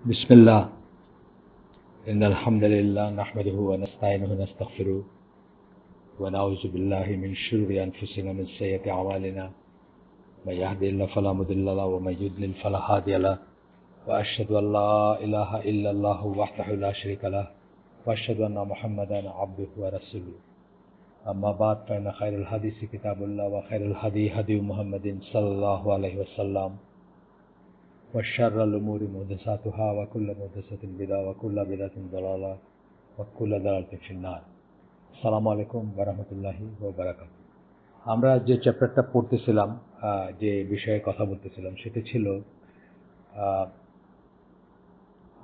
بسم الله إن الحمد لله نحمده ونستعينه ونستغفره ونعوذ بالله من شرور أنفسنا من سيئات أعمالنا من يهده الله فلا مضل له ومن يضلل فلا هادي له وأشهد أن لا إله إلا الله وحده لا شريك له وأشهد أن محمدا عبده ورسوله أما بعد فإن خير الحديث كتاب الله وخير الهدي هدي محمد صلى الله عليه وسلم وشر الأمور محدثاتها وكل محدثة بدعة وكل بدعة ضلالة وكل ضلالة في النار আসসালামু আলাইকুম ওয়া রাহমাতুল্লাহি ওয়া বারাকাতুহু। আমরা যে চ্যাপ্টারটা পড়তেছিলাম, যে বিষয়ে কথা বলতেছিলাম, সেটা ছিল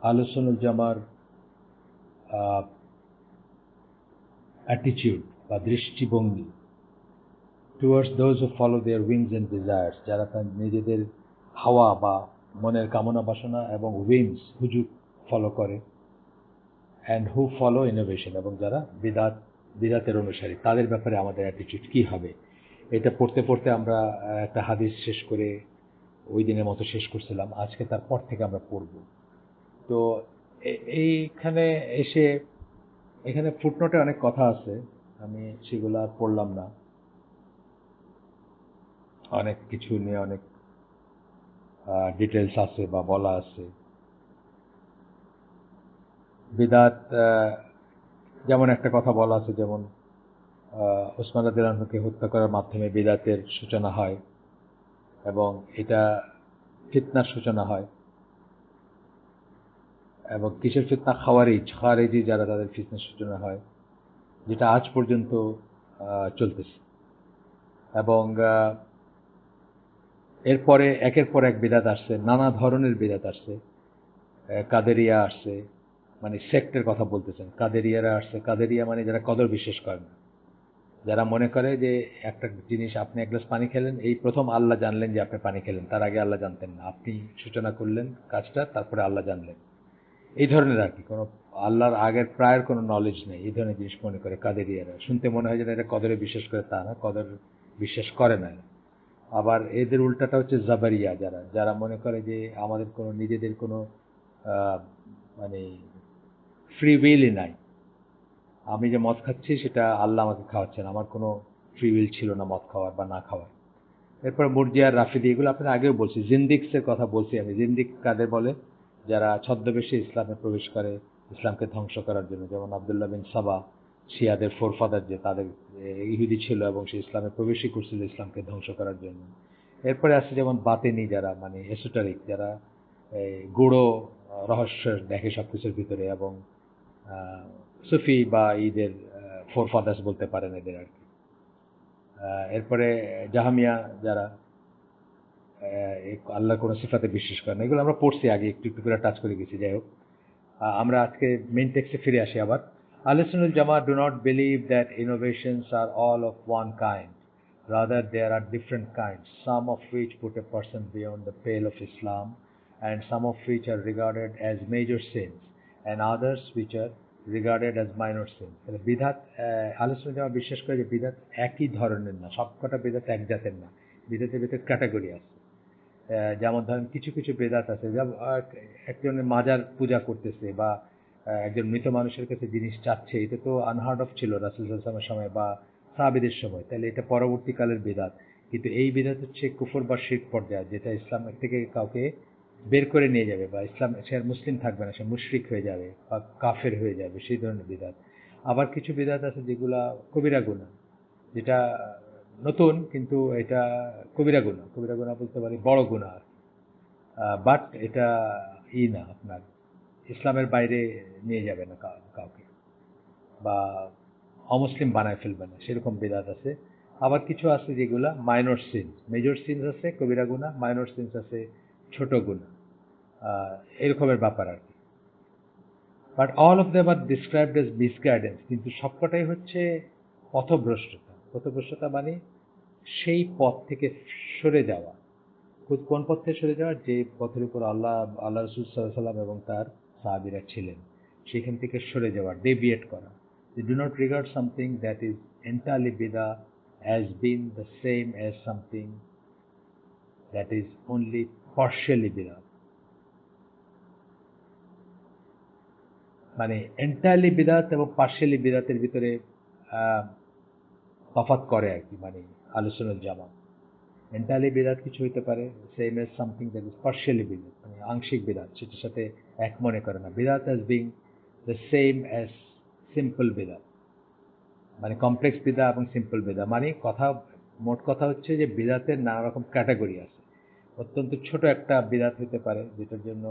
আহলে সুন্নাত জামার অ্যাটিটিউড বা দৃষ্টিভঙ্গি towards those who follow there wings and desires, যারা তার নিজেদের হাওয়া বা মনের কামনা বাসনা এবং উইংস হুজুগ ফলো করে, অ্যান্ড হু ফলো ইনোভেশন, এবং যারা বিদাতের অনুসারী, তাদের ব্যাপারে আমাদের অ্যাটিটিউড কী হবে। এটা পড়তে পড়তে আমরা একটা হাদিস শেষ করে ওই দিনের মতো শেষ করছিলাম। আজকে তারপর থেকে আমরা পড়ব। তো এইখানে এসে এখানে ফুটনোটে অনেক কথা আছে, আমি সেগুলো আর পড়লাম না। অনেক কিছু নিয়ে অনেক ডিটেলস আছে বা বলা আছে। বিদাত, যেমন একটা কথা বলা আছে, যেমন ওসমান রাদিয়াল্লাহু আনহুকে হত্যা করার মাধ্যমে বিদাতের সূচনা হয় এবং এটা ফিতনার সূচনা হয়। এবং কিসের ফিতনা? খাওয়ারিজি যারা, তাদের ফিতনার সূচনা হয়, যেটা আজ পর্যন্ত চলতেছে। এবং এরপরে একের পর এক বিদাত আসছে, নানা ধরনের বিদাত আসছে। কাদেরিয়া আসছে, মানে সেক্টের কথা বলতেছেন। কাদেরিয়ারা আসছে। কাদেরিয়া মানে যারা কদর বিশ্বাস করে না, যারা মনে করে যে একটা জিনিস, আপনি এক গ্লাস পানি খেলেন, এই প্রথম আল্লাহ জানলেন যে আপনি পানি খেলেন, তার আগে আল্লাহ জানতেন না। আপনি সূচনা করলেন কাজটা, তারপরে আল্লাহ জানলেন। এই ধরনের আর কি, কোনো আল্লাহর আগের প্রায়ের কোনো নলেজ নেই, এই ধরনের জিনিস মনে করে কাদেরিয়ারা। শুনতে মনে হয় যেন এটা কদরে বিশ্বাস করে, তা না, কদর বিশ্বাস করে না। আবার এদের উল্টাটা হচ্ছে জাবারিয়া, যারা যারা মনে করে যে আমাদের কোনো নিজেদের কোনো মানে ফ্রি উইলই নাই। আমি যে মদ খাচ্ছি সেটা আল্লাহ আমাকে খাওয়াচ্ছেন, আমার কোনো ফ্রি উইল ছিল না মদ খাওয়ার বা না খাওয়ার। এরপর মুরজিয়ার, রাফিদি, এগুলো আপনার আগেও বলছি। জিন্দিক্সের কথা বলছি আমি। জিন্দিক কাদের বলে? যারা ছদ্মবেশে ইসলামে প্রবেশ করে ইসলামকে ধ্বংস করার জন্য, যেমন আবদুল্লাহ বিন সাবা, শিয়াদের ফোরফাদার, যে তাদের ইহুদি ছিল এবং সে ইসলামে প্রবেশই করছিল ইসলামকে ধ্বংস করার জন্য। এরপরে আছে যেমন বাতেনি, যারা মানে এসোটারিক, যারা গূঢ় রহস্য দেখে সব কিছুর ভিতরে, এবং সুফি বা ঈদের ফোরফাদার্স বলতে পারেন এদের আর কি। এরপরে জাহামিয়া, যারা আল্লাহর কোনো সিফাতে বিশ্বাস করে না। এগুলো আমরা পড়ছি আগে, একটু একটু করে টাচ করে গেছি। যাই হোক, আমরা আজকে মেইন টেক্সটে ফিরে আসি আবার। Ahle Sunnat Jamaat do not believe that innovations are all of one kind, rather there are different kinds, some of which put a person beyond the pale of Islam, and some of which are regarded as major sins, and others which are regarded as minor sins. বিদাত, আহলে সুন্নাত জামাত বিশ্বাস করে যে বিদাত একই ধরনের না, সবকটা বিদাত এক জাতের না। বিদাতের ভিতরে ক্যাটাগরি আছে। যেমন ধরেন কিছু কিছু বেদাত আছে, যেমন একজনের মাজার পূজা করতেছে বা একজন মৃত মানুষের কাছে জিনিস চাচ্ছে, এটা তো আনহার্ড অফ ছিল রাসূল সাল্লাল্লাহু আলাইহি ওয়াসাল্লামের সময় বা সাহাবীদের সময়, তাহলে এটা পরবর্তীকালের বেদাত। কিন্তু এই বেদাত হচ্ছে কুফর বা শিরক পর্যায়ে, যেটা ইসলাম থেকে কাউকে বের করে নিয়ে যাবে, বা ইসলাম, সে আর মুসলিম থাকবে না, সে মুশরিক হয়ে যাবে বা কাফের হয়ে যাবে, সেই ধরনের বিদাত। আবার কিছু বিদাত আছে যেগুলা কবিরা গুনাহ, যেটা নতুন, কিন্তু এটা কবিরা গুনাহ। কবিরা গুনাহ বলতে পারি বড় গুনাহ, বাট এটা না, আপনার ইসলামের বাইরে নিয়ে যাবে না কাউকে, বা অমুসলিম বানায় ফেলবে না, সেরকম বিদাত আছে। আবার কিছু আছে যেগুলা মাইনর সিনস, মেজর সিনস আছে কবিরা গুনাহ, মাইনর সিনস আছে ছোট গুনাহ, এরকমের ব্যাপার আর কি। But all of them are described as misguidance, কিন্তু সবকটাই হচ্ছে পথভ্রষ্টতা। পথভ্রষ্টতা মানে সেই পথ থেকে সরে যাওয়া। কোন পথ থেকে সরে যাওয়া? যে পথের উপর আল্লাহ রাসূল সাল্লাল্লাহু আলাইহি ওয়াসাল্লাম এবং তার সাহাবীরা ছিলেন, সেখান থেকে সরে যাওয়া, ডেভিয়েট করা। They do not regard something that is entirely bidah as being the same as something that is only partially bidah. মানে এন্টায়ারলি বিদাত এবং পার্শিয়ালি বিদাতের ভিতরে তফাৎ করে আর কি, মানে আলোচনার জামা। এন্টায়ারলি বিদাত কিছু হইতে পারে, same as something that is partially বিদাত, মানে আংশিক বিদাত, সেটার সাথে এক মনে করে না। বিদাত as being the same as simple বিদাত, মানে কমপ্লেক্স বিদা এবং সিম্পল বিদা, মানে মোট কথা হচ্ছে যে বিদাতের নানা রকম ক্যাটাগরি আছে। অত্যন্ত ছোট একটা বিদাত হতে পারে যেটার জন্য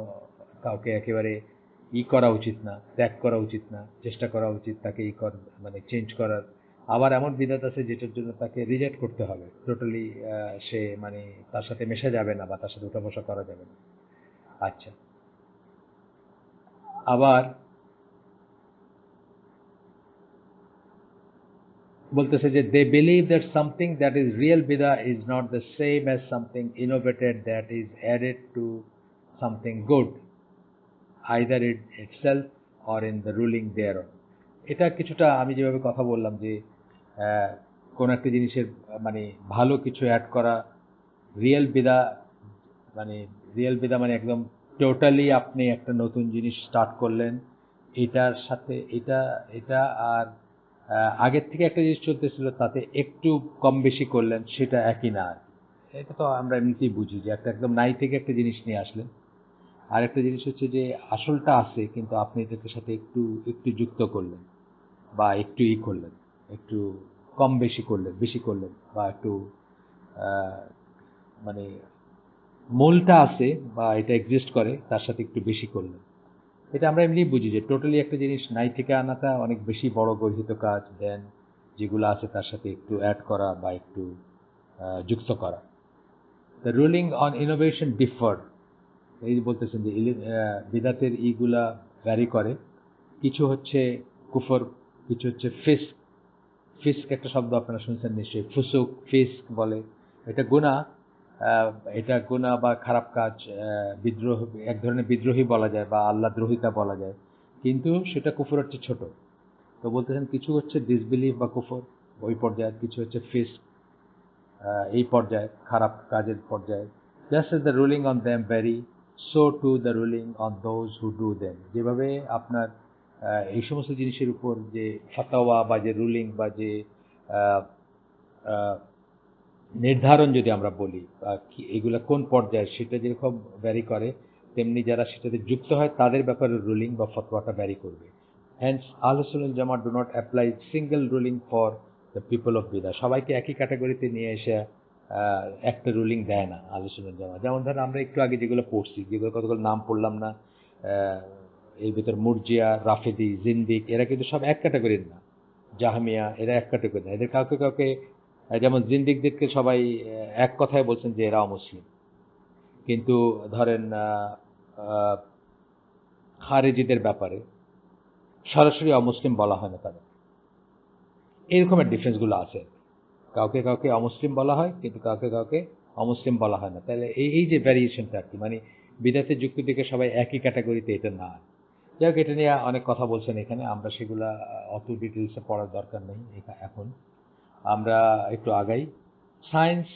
কাউকে একেবারে করা উচিত না, ত্যাগ করা উচিত না, চেষ্টা করা উচিত তাকে মানে চেঞ্জ করার। আবার এমন বিদাত আছে যেটার জন্য তাকে রিজেক্ট করতে হবে টোটালি, সে মানে তার সাথে মেশা যাবে না বা তার সাথে উঠা বসা করা যাবে না। আচ্ছা, আবার বলতেছে যে they believe that something that is real bidah is not the same as something innovated that is added to something good, either it itself or in the ruling there. এটা কিছুটা আমি যেভাবে কথা বললাম যে কোন একটা জিনিসের মানে ভালো কিছু অ্যাড করা, রিয়েল বিদা, মানে রিয়েল বিদা মানে একদম টোটালি আপনি একটা নতুন জিনিস স্টার্ট করলেন, এটার সাথে এটা এটা আর আগের থেকে একটা জিনিস চলতেছিল তাতে একটু কম বেশি করলেন, সেটা একই না। এটা তো আমরা এমনিতেই বুঝি যে একটা একদম নাই থেকে একটা জিনিস নিয়ে আসলেন। আর একটা জিনিস হচ্ছে যে আসলটা আছে কিন্তু আপনি এটার সাথে একটু একটু যুক্ত করলেন বা একটু করলেন, একটু কম বেশি করলেন, বেশি করলেন, বা একটু মানে মূলটা আছে বা এটা এক্সিস্ট করে তার সাথে একটু বেশি করলেন। এটা আমরা এমনি বুঝি যে টোটালি একটা জিনিস নাই থেকে আনাটা অনেক বেশি বড় গর্হিত কাজ দেন যেগুলো আছে তার সাথে একটু অ্যাড করা বা একটু যুক্ত করা। The ruling on innovation differ, এই বলতেছেন যে বিদাতের ইগুলা ভ্যারি করে। কিছু হচ্ছে কুফর, কিছু হচ্ছে ফিস্ক। ফিস্ক একটা শব্দ আপনারা শুনছেন নিশ্চয়ই, ফুসুক, ফিস্ক বলে। এটা গুনাহ, এটা গুনাহ বা খারাপ কাজ, বিদ্রোহ, এক ধরনের বিদ্রোহী বলা যায় বা আল্লাহ দ্রোহিতা বলা যায়, কিন্তু সেটা কুফরের চেয়ে ছোট। তো বলতেছেন কিছু হচ্ছে ডিসবিলিভ বা কুফর ওই পর্যায়ে, কিছু হচ্ছে ফিস্ক এই পর্যায়ে, খারাপ কাজের পর্যায়ে। Just as the ruling on them vary, so too the ruling on those who do them. যেভাবে আপনার এই সমস্ত জিনিসের উপর যে ফাতাওয়া বা যে রুলিং বা যে আহ, আহ, নির্ধারণ যদি আমরা বলি এগুলা কোন পর্যায়ে সেটা যেরকম ভ্যারি করে, তেমনি যারা সেটাতে যুক্ত হয় তাদের ব্যাপারে রুলিং বা ফতোয়াটা ভ্যারি করবে। Hence Ahle Sunnat wal Jamaat do not apply single ruling for the people of bidah. সবাইকে একই ক্যাটাগরিতে নিয়ে এসে একটা রুলিং দেয় না আহলে সুন্নাত ওয়াল জামাত। যেমন ধরেন আমরা একটু আগে যেগুলো পড়ছি, যেগুলো কতগুলো নাম পড়লাম না, এর ভিতর মুরজিয়া, রাফেদি, জিন্দিক, এরা কিন্তু সব এক ক্যাটাগরির না। জাহামিয়া, এরা এক ক্যাটাগরি না। এদের কাউকে কাউকে যেমন জিন্দিকদেরকে সবাই এক কথায় বলছেন যে এরা অমুসলিম, কিন্তু ধরেন খারেজিদের ব্যাপারে সরাসরি অমুসলিম বলা হয় না তাদের। এরকমের ডিফারেন্সগুলো আছে, কাউকে কাউকে অমুসলিম বলা হয় কিন্তু কাউকে কাউকে অমুসলিম বলা হয় না। তাহলে এই যে ভ্যারিয়েশনটা আর কি, মানে বিদাতের যুক্তি থেকে সবাই একই ক্যাটাগরিতে এটা না। যাই হোক, এটা নিয়ে অনেক কথা বলছেন এখানে, আমরা সেগুলা অত ডিটেলসে পড়ার দরকার নেই এখন। আমরা একটু আগাই। সায়েন্স,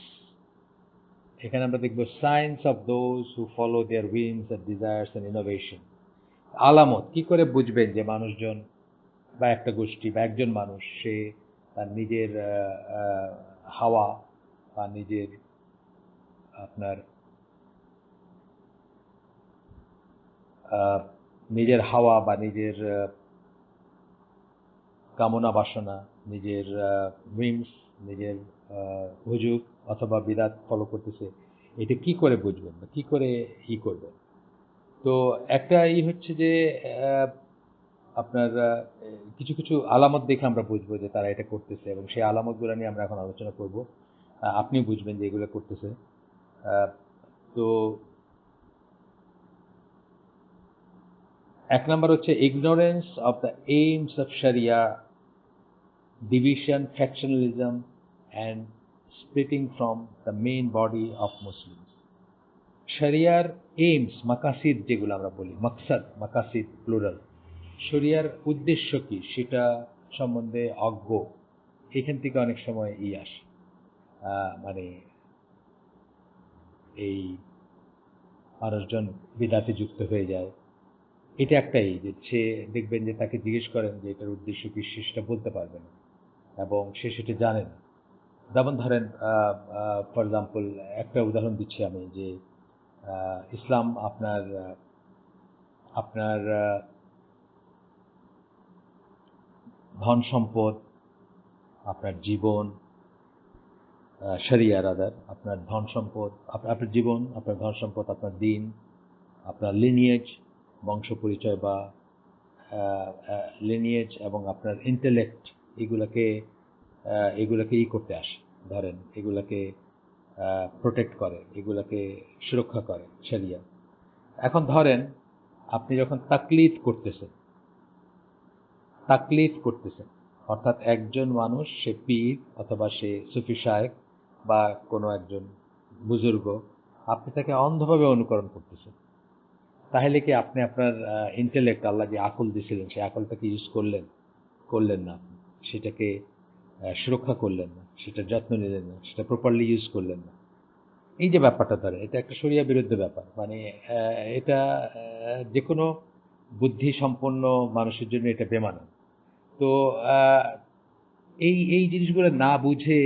এখানে আমরা দেখব science of those who follow their whims and desires and innovation. আলামত, কি করে বুঝবেন যে মানুষজন বা একটা গোষ্ঠী বা একজন মানুষ সে তার নিজের হাওয়া বা নিজের আপনার নিজের হাওয়া বা নিজের কামনা বাসনা, নিজের উইংস, নিজের হুজুগ অথবা বিদাত ফলো করতেছে, এটা কি করে বুঝবেন বা কি করে করবেন? তো একটা হচ্ছে যে আপনার কিছু কিছু আলামত দেখে আমরা বুঝবো যে তারা এটা করতেছে, এবং সেই আলামতগুলো নিয়ে আমরা এখন আলোচনা করব। আপনি বুঝবেন যে এগুলো করতেছে। তো এক নম্বর হচ্ছে ignorance of the aims of শরিয়া, division, factionalism, and splitting from the main body of Muslims. শরিয়ার এইমস, মাকাসিদ যেগুলো আমরা বলি, মাকসাদ, মাকাসিদ প্লুরাল, শরিয়ার উদ্দেশ্য কি সেটা সম্বন্ধে অজ্ঞ, এখান থেকে অনেক সময় আসে, মানে এই মানুষজন বিদাতে যুক্ত হয়ে যায়। এটা একটাই যে সে দেখবেন যে তাকে জিজ্ঞেস করেন যে এটার উদ্দেশ্য কি, সে সেটা বলতে পারবে না এবং সে সেটা জানে না। যেমন ধরেন ফর এক্সাম্পল একটা উদাহরণ দিচ্ছি আমি যে ইসলাম আপনার আপনার ধন সম্পদ, আপনার জীবন, শরিয়া রাদার, আপনার ধন সম্পদ, আপনার জীবন, আপনার ধন সম্পদ, আপনার দিন, আপনার লিনিয়েজ, বংশ পরিচয় বা লিনিয়েজ এবং আপনার ইন্টেলেক্ট, এগুলাকে এগুলাকে করতে আসে, ধরেন এগুলাকে প্রোটেক্ট করে, এগুলাকে সুরক্ষা করে শরিয়া। এখন ধরেন আপনি যখন তাকলিদ করতেছেন, অর্থাৎ একজন মানুষ, সে পীর অথবা সে সুফি শায়েখ বা কোনো একজন বুজুর্গ, আপনি তাকে অন্ধভাবে অনুকরণ করতেছেন, তাহলে কি আপনি আপনার ইন্টেলেক্ট, আল্লাহ যে আকল দিয়েছিলেন, সেই আকলটাকে ইউজ করলেন না, সেটাকে সুরক্ষা করলেন না, সেটা যত্ন নিলেন না, সেটা প্রপারলি ইউজ করলেন না। এই যে ব্যাপারটা ধরে, এটা একটা শরিয়া বিরুদ্ধ ব্যাপার। মানে এটা যে কোনো বুদ্ধি সম্পন্ন মানুষের জন্য এটা বেমানান। তো এই এই জিনিসগুলো না বুঝে,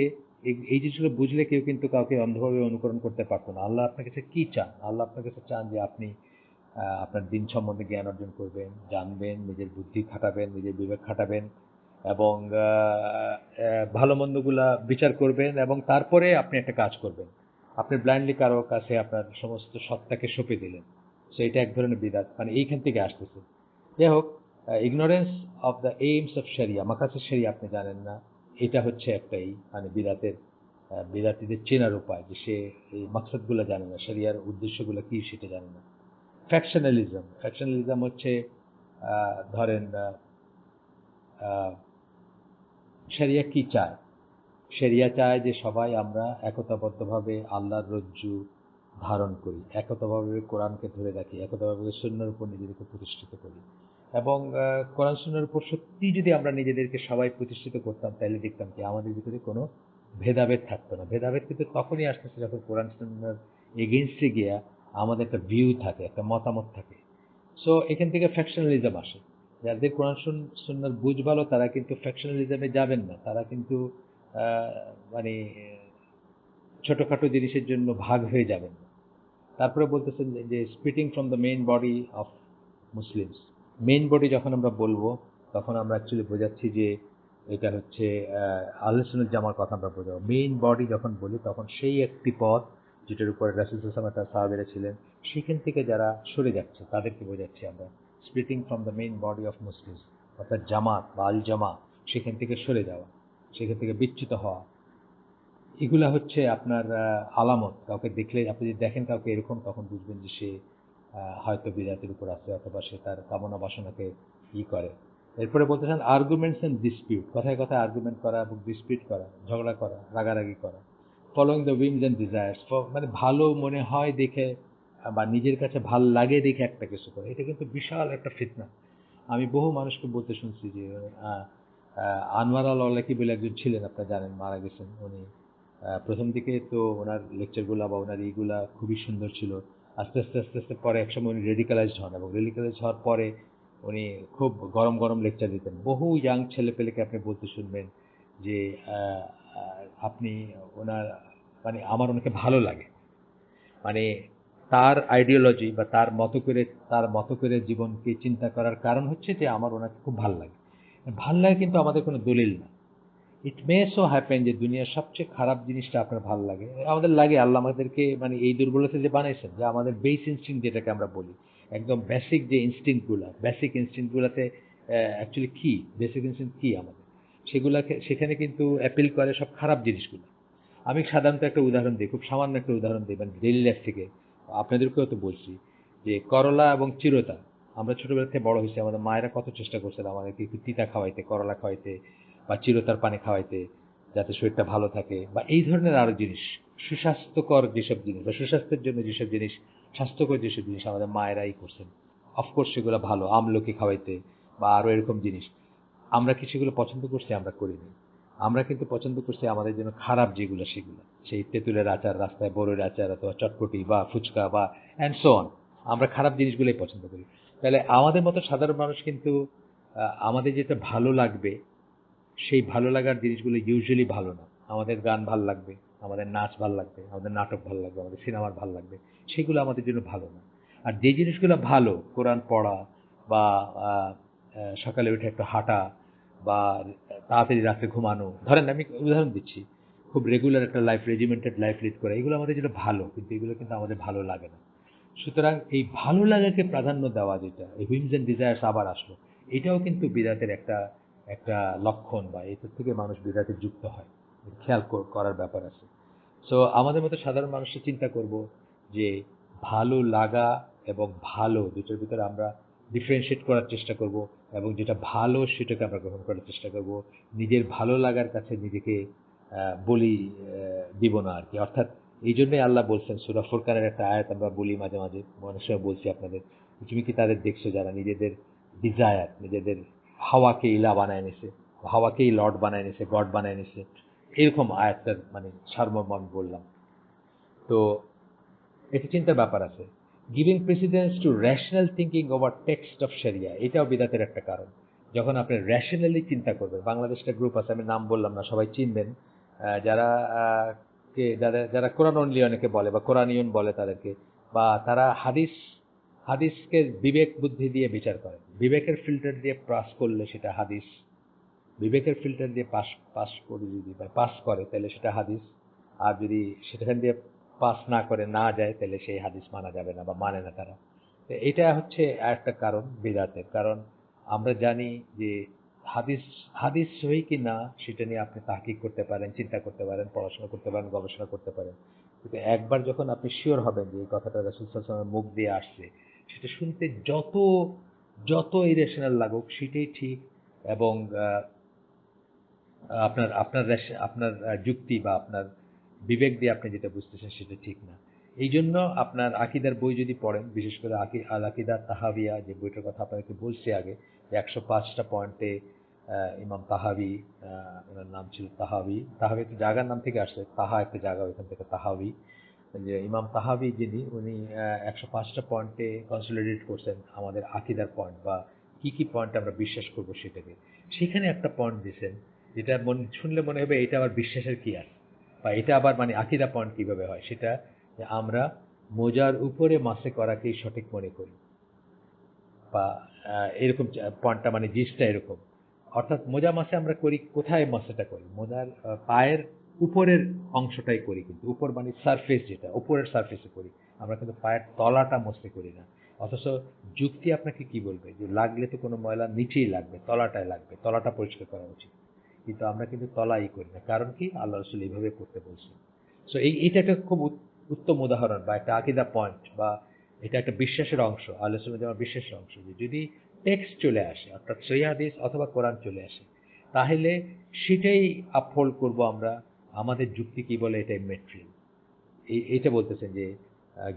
এই জিনিসগুলো বুঝলে কেউ কিন্তু কাউকে অন্ধভাবে অনুকরণ করতে পারতো না। আল্লাহ আপনার কাছে কি চান? আল্লাহ আপনার কাছে চান যে আপনি আপনার দিন সম্বন্ধে জ্ঞান অর্জন করবেন, জানবেন, নিজের বুদ্ধি খাটাবেন, নিজের বিবেক খাটাবেন এবং ভালো মন্দগুলা বিচার করবেন এবং তারপরে আপনি একটা কাজ করবেন। আপনি ব্লাইন্ডলি কারো কাছে আপনার সমস্ত সত্তাকে সঁপে দিলেন, সো এটা এক ধরনের বিদাত, মানে এইখান থেকে আসতেছে। যাই হোক, ignorance of the aims of শরিয়া, মাকাসিদ শরিয়া আপনি জানেন না, এটা হচ্ছে একটাই মানে বিদাতিদের চেনার উপায়, যে সে এই মাকসাদগুলো জানে না, শরিয়ার উদ্দেশ্যগুলো কি সেটা জানে না। ফ্যাকশনালিজম হচ্ছে ধরেন শরিয়া কি চায়? শরিয়া চায় যে সবাই আমরা একতাবদ্ধভাবে আল্লাহর রজ্জু ধারণ করি, একতাভাবে কোরআনকে ধরে রাখি, একতাভাবে সুন্নাহর উপর নিজেদেরকে প্রতিষ্ঠিত করি এবং কোরআন সুন্নাহর উপর সত্যি যদি আমরা নিজেদেরকে সবাই প্রতিষ্ঠিত করতাম, তাহলে দেখতাম কি আমাদের ভিতরে কোনো ভেদাভেদ থাকতো না। ভেদাভেদ কিন্তু তখনই আসতেছে যখন কোরআন সুন্নাহর এগেইনস্টে গিয়া আমাদের একটা ভিউ থাকে, একটা মতামত থাকে। সো এখান থেকে ফ্যাকশনালিজম আসে। যাদের কোরআন সুন্নাহর বুঝ ভালো, তারা কিন্তু ফ্যাকশনালিজমে যাবেন না, তারা কিন্তু আহ, মানে ছোটখাটো জিনিসের জন্য ভাগ হয়ে যাবেন না। তারপরে বলতেছেন যে splitting from the main body of Muslims. Main body যখন আমরা বলবো, তখন আমরা অ্যাকচুয়ালি বোঝাচ্ছি যে এটা হচ্ছে আহলে সুন্নাত জামার কথা আমরা বোঝাবো। মেইন বডি যখন বলি, তখন সেই একটি পথ যেটার উপরে রাসূল সাল্লাল্লাহু আলাইহি ওয়াসাল্লাম তার সাহাবীরা ছিলেন, সেখান থেকে যারা সরে যাচ্ছে তাদেরকে বোঝাচ্ছি আমরা। Splitting from the main body of Muslims, অর্থাৎ জামাত বা আল জামা, সেখান থেকে সরে যাওয়া, সেখান থেকে বিচ্যুত হওয়া, এগুলা হচ্ছে আপনার আলামত। কাউকে দেখলে, আপনি যদি দেখেন কাউকে এরকম, তখন বুঝবেন যে সে হয়তো বিদাতের উপর আছে অথবা সে তার কামনা বাসনাকে করে। এরপরে বলতে চান আর্গুমেন্টস এন্ড ডিসপিউট, কথায় কথায় আর্গুমেন্ট করা এবং ডিসপিউট করা, ঝগড়া করা, রাগারাগি করা। Following the whims and desires, মানে ভালো মনে হয় দেখে বা নিজের কাছে ভাল লাগে দেখে একটা কিছু করে, এটা কিন্তু বিশাল একটা ফিতনা। আমি বহু মানুষকে বলতে শুনছি যে আনোয়ার আল আল্লাকি বলে একজন ছিলেন, আপনারা জানেন, মারা গেছেন উনি। প্রথম দিকে তো ওনার লেকচারগুলা বা ওনার এইগুলা খুবই সুন্দর ছিল। আস্তে আস্তে আস্তে আস্তে পরে একসময় উনি রেডিকালাইজড হন এবং রেডিকালাইজ হওয়ার পরে উনি খুব গরম গরম লেকচার দিতেন। বহু ইয়াং ছেলেপেলেকে আপনি বলতে শুনবেন যে আপনি ওনার, মানে আমার ওনাকে ভালো লাগে, মানে তার আইডিওলজি বা তার মতো করে জীবনকে চিন্তা করার কারণ হচ্ছে যে আমার ওনাকে খুব ভাল লাগে। ভাল লাগে কিন্তু আমাদের কোনো দলিল না। ইট মে সো হ্যাপেন যে দুনিয়ার সবচেয়ে খারাপ জিনিসটা আপনার ভালো লাগে, আমাদের লাগে। আল্লাহ আমাদেরকে মানে এই দুর্বলতা যে বানাইছেন, যে আমাদের বেস ইনস্টিংক্ট যেটাকে আমরা বলি, একদম বেসিক যে ইনস্টিংক্টগুলো, বেসিক ইনস্টিংক্টগুলোতে অ্যাকচুয়ালি কি বেসিক ইনস্টিংক্ট কি আমাদের, সেগুলাকে সেখানে কিন্তু অ্যাপিল করে সব খারাপ জিনিসগুলো। আমি সাধারণত একটা উদাহরণ দিই, খুব সামান্য একটা উদাহরণ দিই, মানে ডেইলি লাইফ থেকে আপনাদেরকেও তো বলছি যে করলা এবং চিরতা, আমরা ছোটবেলা থেকে বড় হয়েছি, আমাদের মায়েরা কত চেষ্টা করছিল আমাদেরকে একটু তিতা খাওয়াইতে, করলা খাওয়াইতে বা চিরতার পানি খাওয়াইতে, যাতে শরীরটা ভালো থাকে, বা এই ধরনের আরো জিনিস, সুস্বাস্থ্যকর যেসব জিনিস বা সুস্বাস্থ্যের জন্য যেসব জিনিস, স্বাস্থ্যকর যেসব জিনিস আমাদের মায়েরাই করছেন। অফকোর্স সেগুলো ভালো, আমলকি খাওয়াইতে বা আরো এরকম জিনিস। আমরা কি সেগুলো পছন্দ করছি? আমরা করিনি। আমরা কিন্তু পছন্দ করছি আমাদের জন্য খারাপ যেগুলো, সেগুলো, সেই তেঁতুলের আচার, রাস্তায় বড়ের আচার অথবা চটপটি বা ফুচকা বা অ্যান্ড সো অন। আমরা খারাপ জিনিসগুলোই পছন্দ করি। তাহলে আমাদের মতো সাধারণ মানুষ কিন্তু আমাদের যেটা ভালো লাগবে সেই ভালো লাগার জিনিসগুলো ইউজুয়ালি ভালো না। আমাদের গান ভাল লাগবে, আমাদের নাচ ভাল লাগবে, আমাদের নাটক ভাল লাগবে, আমাদের সিনেমার ভাল লাগবে, সেগুলো আমাদের জন্য ভালো না। আর যে জিনিসগুলো ভালো, কোরআন পড়া বা সকালে উঠে একটু হাঁটা বা তাড়াতাড়ি রাতে ঘুমানো, ধরেন আমি উদাহরণ দিচ্ছি, খুব রেগুলার একটা লাইফ, রেজিমেন্টেড লাইফ লিড করা, এগুলো আমাদের জন্য ভালো, কিন্তু এগুলো কিন্তু আমাদের ভালো লাগে না। সুতরাং এই ভালো লাগাকে প্রাধান্য দেওয়া, যেটা এই হুইমস অ্যান্ড ডিজায়ার্স আবার আসলো, এটাও কিন্তু বিদাতের একটা একটা লক্ষণ, বা এটার থেকে মানুষ বিদাতে যুক্ত হয়, খেয়াল করার ব্যাপার আছে। সো আমাদের মতো সাধারণ মানুষের চিন্তা করব যে ভালো লাগা এবং ভালো দুটোর ভিতরে আমরা ডিফারেন্সিয়েট করার চেষ্টা করব, এবং যেটা ভালো সেটাকে আমরা গ্রহণ করার চেষ্টা করব। নিজের ভালো লাগার কাছে নিজেকে বলি দিব না আর কি। অর্থাৎ এই জন্যই আল্লাহ বলছেন, সূরা ফুরকানের একটা আয়াত আমরা বলি মাঝে মাঝে, অনেক সময় বলছি আপনাদের, তুমি কি তাদের দেখছো যারা নিজেদের ডিজায়ার, নিজেদের হাওয়াকে ইলা বানায় নিছে, হাওয়াকেই লর্ড বানায় নিছে, গড বানায় নিছে, এরকম আয়াতটার মানে সারমর্ম আমি বললাম। তো এটা চিন্তার ব্যাপার আছে। Giving precedence to rational thinking over text of শরিয়া, এটাও বিদাতের একটা কারণ। যখন আপনি রেশনালি চিন্তা করবেন, বাংলাদেশটা গ্রুপ আছে, আমি নাম বললাম না, সবাই চিনবেন, যারা যারা যারা কোরআন অনলি অনেকে বলে বা কোরআনিয়ন বলে তাদেরকে, বা তারা হাদিসকে বিবেক বুদ্ধি দিয়ে বিচার করে, বিবেকের ফিল্টার দিয়ে পাস করলে সেটা হাদিস, বিবেকের ফিল্টার দিয়ে পাস পাস করে যদি পাস করে তাহলে সেটা হাদিস, আর যদি সেখান দিয়ে পাস না করে না যায় তাহলে সেই হাদিস মানা যাবে না বা মানে না তারা। তো এটা হচ্ছে একটা কারণ বিদাতের। কারণ আমরা জানি যে হাদিস হাদিস সহি কি না সেটা নিয়ে আপনি তাহকিক করতে পারেন, চিন্তা করতে পারেন, পড়াশোনা করতে পারেন, গবেষণা করতে পারেন, কিন্তু একবার যখন আপনি শিওর হবেন যে এই কথাটা রাসূল সাল্লাল্লাহু আলাইহি ওয়াসাল্লামের মুখ দিয়ে আসছে, সেটা শুনতে যত যত ইরেশনাল লাগুক সেটাই ঠিক, এবং আপনার আপনার আপনার যুক্তি বা আপনার বিবেক দিয়ে আপনি যেটা বুঝতেছেন সেটা ঠিক না। এই জন্য আপনার আকিদার বই যদি পড়েন, বিশেষ করে আল আকিদা তাহাবিয়া, যে বইটার কথা আপনাকে বলছি আগে, 105টা পয়েন্টে ইমাম তাহাবি, ওনার নাম ছিল তাহাবি, তাহাবি একটা জায়গার নাম থেকে আসছে, তাহা একটা জায়গা, ওইখান থেকে তাহাবি, যে ইমাম তাহাবি যিনি, উনি 105টা পয়েন্টে কনসলিডেট করছেন আমাদের আকিদার পয়েন্ট, বা কি কি পয়েন্ট আমরা বিশ্বাস করব সেটাকে। সেখানে একটা পয়েন্ট দিয়েছেন যেটা শুনলে মনে হবে এটা আবার বিশ্বাসের কি আছে, বা এটা আবার মানে আকিদা পয়েন্ট কিভাবে হয়, সেটা যে আমরা মোজার উপরে মাসে করাকেই সঠিক মনে করি, বা এরকম পয়েন্টটা মানে জিনিসটা এরকম। অর্থাৎ মোজা মাসে আমরা করি, কোথায় মাসেটা করি, মোজার পায়ের উপরের অংশটাই করি, কিন্তু উপর মানে সারফেস, যেটা উপরের সারফেসে করি, আমরা কিন্তু পায়ের তলাটা মসতে করি না। অথচ যুক্তি আপনাকে কি বলবে যে লাগলে তো কোনো ময়লা নিচেই লাগবে, তলাটায় লাগবে, তলাটা পরিষ্কার করা উচিত, কিন্তু আমরা কিন্তু তলাই করি না। কারণ কি, আল্লাহ রসুল এইভাবে করতে বলছেন। সো এইটা একটা খুব উত্তম উদাহরণ বা একটা আকিদা পয়েন্ট, বা এটা একটা বিশ্বাসের অংশ, আলোচনা যেমন বিশ্বাসের অংশ, যে যদি টেক্সট চলে আসে, অর্থাৎ সহিহ হাদিস অথবা কোরআন চলে আসে, তাহলে সেটাই আপহোল্ড করব আমরা। আমাদের যুক্তি কি বলে এটাই মেট্রিল। এইটা বলতেছেন যে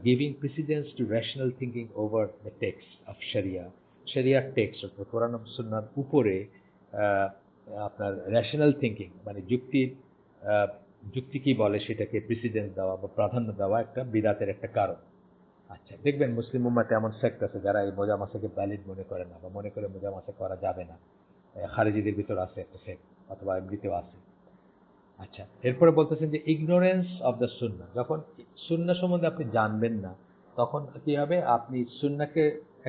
giving precedence to rational thinking over the text of শরিয়া, শরিয়ার টেক্সট অর্থাৎ কোরআন ও সুন্নাহর উপরে আহ, আপনার রেশনাল থিঙ্কিং মানে যুক্তির যুক্তি কি বলে সেটাকে প্রেসিডেন্স দেওয়া বা প্রাধান্য দেওয়া একটা বিদাতের একটা কারণ। আচ্ছা, দেখবেন মুসলিম উম্মাতে এমন সেক্ট আছে যারা এই মোজা মাসাকে ভ্যালিড মনে করে না, বা মনে করে মোজা মাসা করা যাবে না। খারেজিদের ভিতর আছে একটা সেক্ট, অথবা এমনিতেও আছে। আচ্ছা, এরপরে বলতেছেন যে ইগনোরেন্স অফ দ্য সুন্নাহ, যখন সুন্নাহ সম্বন্ধে আপনি জানবেন না, তখন কি হবে, আপনি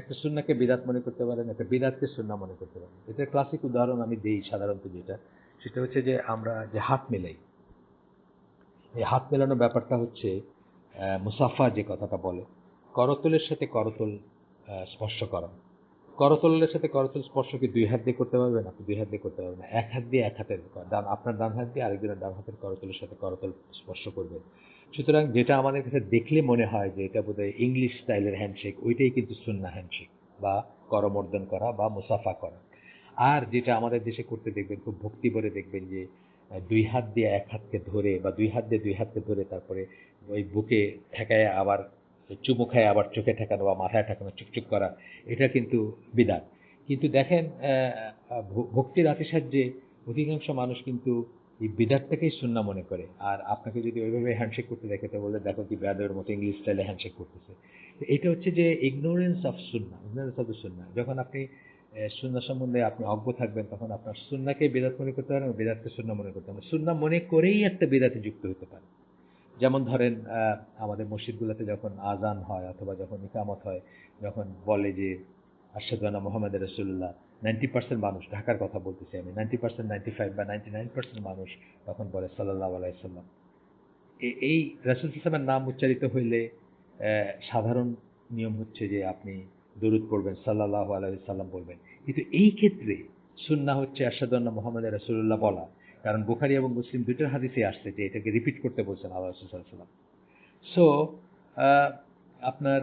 একটা সুন্নাহকে বিদাত মনে করতে পারেন, একটা বিদাতকে সুন্নাহ মনে করতে পারেন। এটার ক্লাসিক উদাহরণ আমি দেই সাধারণত, সেটা হচ্ছে যে আমরা যে হাত মেলাই, এই হাত মেলানোর ব্যাপারটা হচ্ছে মুসাফা যে কথাটা বলে, করতলের সাথে করতল স্পর্শ করা। করতলের সাথে করতল স্পর্শ কি দুই হাত দিয়ে করতে পারবেন? আপনি দুই হাত দিয়ে করতে পারবেন না, এক হাত দিয়ে, এক হাতের আপনার ডান হাত দিয়ে আরেকজনের ডান হাতের করতলের সাথে করতল স্পর্শ করবেন। সুতরাং যেটা আমাদের কাছে দেখলে মনে হয় যে এটা বোধহয় ইংলিশ স্টাইলের হ্যান্ডশেক, ওইটাই কিন্তু সুন্নাহ হ্যান্ডশেক, বা করমর্দন করা বা মুসাফা করা। আর যেটা আমাদের দেশে করতে দেখবেন, খুব ভক্তি ভরে দেখবেন যে দুই হাত দিয়ে এক হাতকে ধরে, বা দুই হাত দিয়ে দুই হাতকে ধরে, তারপরে ওই বুকে ঠেকায়, আবার চুমু খায়, আবার চোখে ঠেকানো বা মাথায় ঠেকানো, চুকচুক করা, এটা কিন্তু বিদাত। কিন্তু দেখেন ভক্তির আতিশায্যে অধিকাংশ মানুষ কিন্তু এই বিদাতটাকেই সুন্নাহ মনে করে। আর আপনাকে যদি ওইভাবে হ্যান্ডশেক করতে দেখে, তো বলে দেখো কি বেয়াদবের মতো ইংলিশ স্টাইলে হ্যান্ডশেক করতেছে। এটা হচ্ছে যে ignorance of Sunnah, ignorance of the সুন্নাহ। যখন আপনি সুন্নাহ সম্বন্ধে আপনি অজ্ঞ থাকবেন, তখন আপনার সুন্নাহকে বেদাত মনে করতে পারেন, বেদাতকে সুন্নাহ মনে করতে পারেন। সুন্নাহ মনে করেই একটা বেদাতে যুক্ত হতে পারে। যেমন ধরেন আমাদের মসজিদগুলোতে যখন আজান হয় অথবা যখন ইকামত হয়, যখন বলে যে আশহাদু আন্না মুহাম্মাদুর রাসূলুল্লাহ, 90% মানুষ, ঢাকার কথা বলতেছি আমি, 90%, 95 বা 99% মানুষ তখন বলে সাল্লাল্লাহু আলাইহি সাল্লাম। এই রাসূল সাল্লাল্লাহু আলাইহি ওয়াসাল্লামের নাম উচ্চারিত হইলে সাধারণ নিয়ম হচ্ছে যে আপনি দরুদ পড়বেন, সাল্লাল্লাহু আলাইহি সাল্লাম বলবেন। কিন্তু এই ক্ষেত্রে সুন্নাহ হচ্ছে আশহাদু আন্না মুহাম্মাদুর রাসূলুল্লাহ বলা। কারণ বুখারী এবং মুসলিম দুইটার হাদিসে আসছে যে এটাকে রিপিট করতে বলছেন আল্লাহ রাসূল সাল্লাল্লাহু আলাইহি ওয়াসাল্লাম। সো আপনার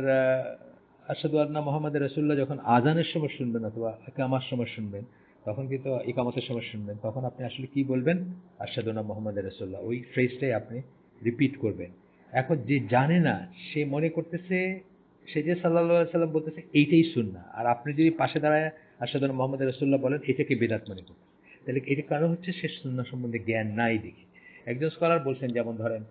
আশহাদু আন্না মুহাম্মাদুর রাসূলুল্লাহ যখন আজানের সময় শুনবেন অথবা ইকামার সময় শুনবেন, তখন কিন্তু ইকামতের সময় শুনবেন, তখন আপনি আসলে কি বলবেন? আশহাদু আন্না মুহাম্মাদুর রাসূলুল্লাহ, ওই ফ্রেজটাই আপনি রিপিট করবেন। এখন যে জানে না, সে মনে করতেছে সে যে সাল্লাল্লাহু আলাইহি সাল্লাম বলতেছে এইটাই সুন্নাহ, আর আপনি যদি পাশে দাঁড়ায় আশহাদু আন্না মুহাম্মাদুর রাসূলুল্লাহ বলেন, এটাকে বিদআত মনে করতেছে। তাহলে এটার কারণ হচ্ছে সে সুন্নাহ সম্বন্ধে জ্ঞান নাই দেখে। একজন স্কলার বলছেন, যেমন ধরেন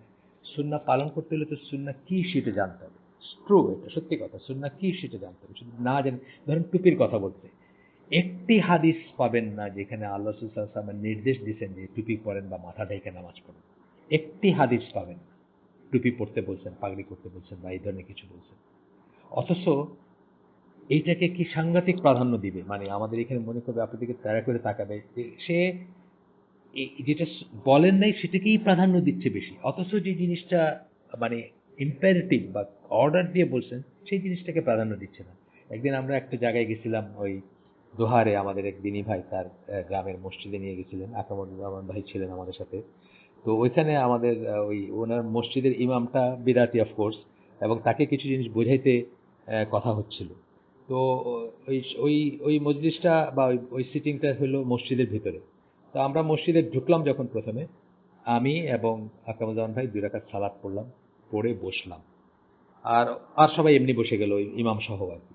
সুন্নাহ পালন করতে হলে তো সুন্নাহ কি সেটা জানতে হবে। ট্রু, এটা সত্যি কথা, সুন্নাহ কি সেটা জানতে হবে। শুধু না জানেন, ধরেন টুপির কথা বলতে, একটি হাদিস পাবেন না যেখানে আল্লাহ রাসূল সাল্লাল্লাহু আলাইহি ওয়াসাল্লাম নির্দেশ দিয়েছেন যে টুপি পরেন বা মাথা ঢেকে নামাজ পড়েন। একটি হাদিস পাবেন না টুপি পরতে বলছেন, পাগড়ি করতে বলছেন বা এই ধরনের কিছু বলছেন। অথচ এইটাকে কি সাংঘাতিক প্রাধান্য দিবে, মানে আমাদের এখানে মনে করবে, আপনার দিকে তাড়া করে তাকাবে যে সে যেটা বলেন নাই সেটাকেই প্রাধান্য দিচ্ছে বেশি। অথচ যে জিনিসটা মানে ইম্পারেটিভ বা অর্ডার দিয়ে বলছেন, সেই জিনিসটাকে প্রাধান্য দিচ্ছে না। একদিন আমরা একটা জায়গায় গেছিলাম, ওই দোহারে, আমাদের এক দিনী ভাই তার গ্রামের মসজিদে নিয়ে গেছিলেন, আকরামুজ্জামান ভাই ছিলেন আমাদের সাথে। তো ওইখানে আমাদের ওই ওনার মসজিদের ইমামটা বিদাতি অফকোর্স, এবং তাকে কিছু জিনিস বোঝাইতে কথা হচ্ছিল। তো ওই ওই ওই মজলিসটা বা ওই সিটিংটা হলো মসজিদের ভিতরে। তো আমরা মসজিদে ঢুকলাম যখন প্রথমে, আমি এবং আকরামুজ্জামান ভাই 2 রাকাত সালাত পড়লাম, পড়ে বসলাম। আর আর সবাই এমনি বসে গেল, ওই ইমাম সহ আর কি।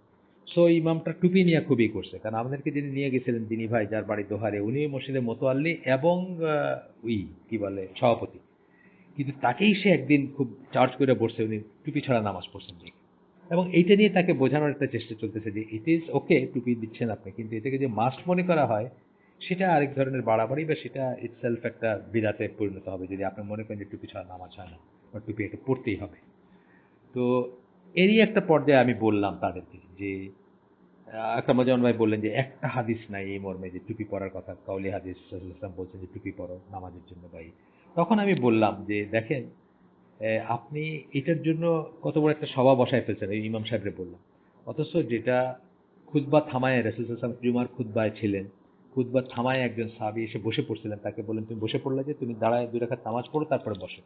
সো ইমামটা টুপি নিয়ে খুবই করছে, কারণ আমাদেরকে যিনি নিয়ে গেছিলেন দিনী ভাই, যার বাড়ি দোহারে, উনি মসজিদের মোতোয়াল্লি এবং ওই কি বলে সভাপতি। কিন্তু তাকেই সে একদিন খুব চার্জ করে বসছে, উনি টুপি ছাড়া নামাজ পড়ছেন দেখে। এবং এইটা নিয়ে তাকে বোঝানোর একটা চেষ্টা চলতেছে যে ইট ইজ ওকে, টুপি দিচ্ছেন আপনি, কিন্তু এটাকে যে মাস্ট মনে করা হয় সেটা আরেক ধরনের বাড়াবাড়ি, বা সেটা ইটসেলফ একটা বিদাতে পরিণত হবে যদি আপনি মনে করেন যে টুপি ছাড়া নামাজ হয় না বা টুপি এটা পড়তেই হবে। তো এরই একটা পর্যায়ে আমি বললাম তাদেরকে যে আকরামুজ্জামান ভাই বললেন যে একটা হাদিস নাই এই মর্মে যে টুপি পরার কথা, কাউলি হাদিস রাসূলুল্লাহ সাল্লাল্লাহু আলাইহি ওয়াসাল্লাম বলছেন যে টুপি পরো নামাজের জন্য ভাই। তখন আমি বললাম যে দেখেন, আপনি এটার জন্য কত বড় একটা সভা বসায় ফেলছেন, এই ইমাম সাহেবরে বললাম। অথচ যেটা খুতবা থামায় রাসূল সাল্লাল্লাহু আলাইহি ওয়াসাল্লাম জুমার খুতবায় ছিলেন, খুতবা থামায় একজন সাহাবী এসে বসে পড়ছিলেন, তাকে বললেন তুমি বসে পড়লে যে, তুমি দাঁড়ায় 2 রাকাত নামাজ পড়ো তারপরে বসো।